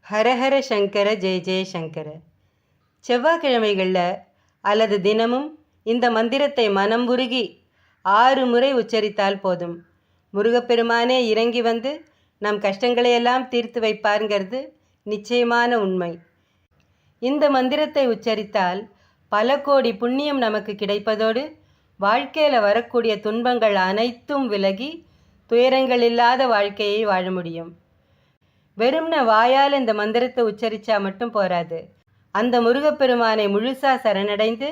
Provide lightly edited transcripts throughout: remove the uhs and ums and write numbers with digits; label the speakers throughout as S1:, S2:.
S1: ஹரஹர சங்கர ஜெய ஜெய சங்கர. செவ்வாய்க்கிழமைகளில் அல்லது தினமும் இந்த மந்திரத்தை மனம் உருகி 6 முறை உச்சரித்தால் போதும். முருகப்பெருமானே இறங்கி வந்து நம் கஷ்டங்களையெல்லாம் தீர்த்து வைப்பாருங்கிறது நிச்சயமான உண்மை. இந்த மந்திரத்தை உச்சரித்தால் பல கோடி புண்ணியம் நமக்கு கிடைப்பதோடு வாழ்க்கையில் வரக்கூடிய துன்பங்கள் அனைத்தும் விலகி துயரங்கள் இல்லாத வாழ்க்கையை வாழ முடியும். வெறும்ன வாயால் இந்த மந்திரத்தை உச்சரித்தா மட்டும் போராது. அந்த முருகப்பெருமானை முழுசாக சரணடைந்து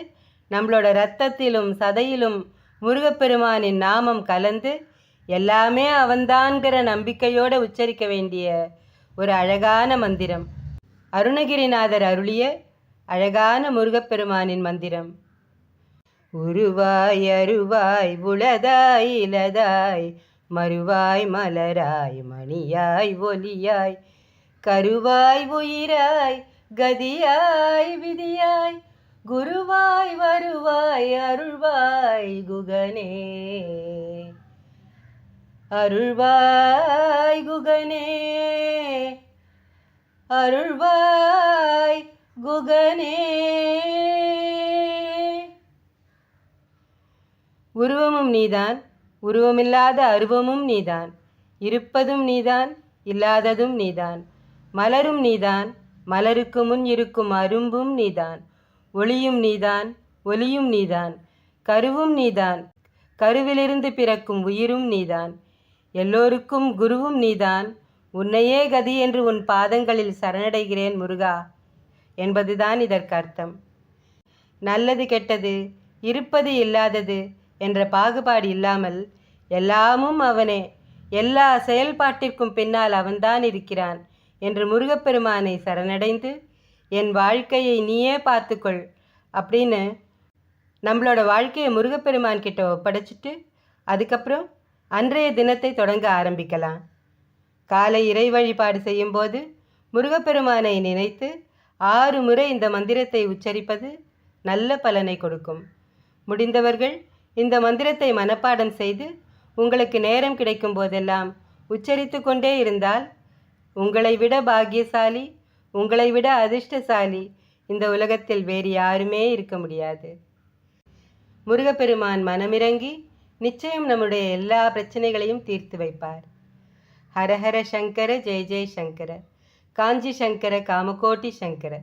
S1: நம்மளோட இரத்தத்திலும் சதையிலும் முருகப்பெருமானின் நாமம் கலந்து எல்லாமே அவன்தான்கிற நம்பிக்கையோடு உச்சரிக்க வேண்டிய ஒரு அழகான மந்திரம். அருணகிரிநாதர் அருளிய அழகான முருகப்பெருமானின் மந்திரம். உருவாய் அருவாய் உளதாய் இலதாய் மறுவாய் மலராய் மணியாய் ஒலியாய் கருவாய் உயிராய் கதியாய் விதியாய் குருவாய் வருவாய் அருள்வாய் குகனே அருள்வாய் குகனே அருள்வாய் குகனே. உருவமும் நீதான், உருவமில்லாத அருவமும் நீதான், இருப்பதும் நீதான், இல்லாததும் நீதான், மலரும் நீதான், மலருக்கு முன் இருக்கும் அரும்பும் நீதான், ஒளியும் நீதான், ஒலியும் நீதான், கருவும் நீதான், கருவிலிருந்து பிறக்கும் உயிரும் நீதான், எல்லோருக்கும் குருவும் நீதான், உன்னையே கதி என்று உன் பாதங்களில் சரணடைகிறேன் முருகா என்பதுதான் இதற்கு அர்த்தம். நல்லது கெட்டது, இருப்பது இல்லாதது என்ற பாகுபாடு இல்லாமல் எல்லாமும் அவனே, எல்லா செயல்பாட்டிற்கும் பின்னால் அவன்தான் இருக்கிறான் என்று முருகப்பெருமானை சரணடைந்து என் வாழ்க்கையை நீயே பார்த்துக்கொள் அப்படின்னு நம்மளோட வாழ்க்கையை முருகப்பெருமான் கிட்ட ஒப்படைச்சிட்டு அதுக்கப்புறம் அன்றைய தினத்தை தொடங்க ஆரம்பிக்கலாம். காலை இறை வழிபாடு செய்யும்போது முருகப்பெருமானை நினைத்து 6 முறை இந்த மந்திரத்தை உச்சரிப்பது நல்ல பலனை கொடுக்கும். முடிந்தவர்கள் இந்த மந்திரத்தை மனப்பாடம் செய்து உங்களுக்கு நேரம் கிடைக்கும் போதெல்லாம் உச்சரித்து கொண்டே இருந்தால் உங்களை விட பாக்கியசாலி, உங்களை விட அதிர்ஷ்டசாலி இந்த உலகத்தில் வேறு யாருமே இருக்க முடியாது. முருகப்பெருமான் மனமிறங்கி நிச்சயம் நம்முடைய எல்லா பிரச்சனைகளையும் தீர்த்து வைப்பார். ஹரஹர சங்கர ஜெய ஜெய சங்கர. காஞ்சி சங்கர காமகோட்டி சங்கர.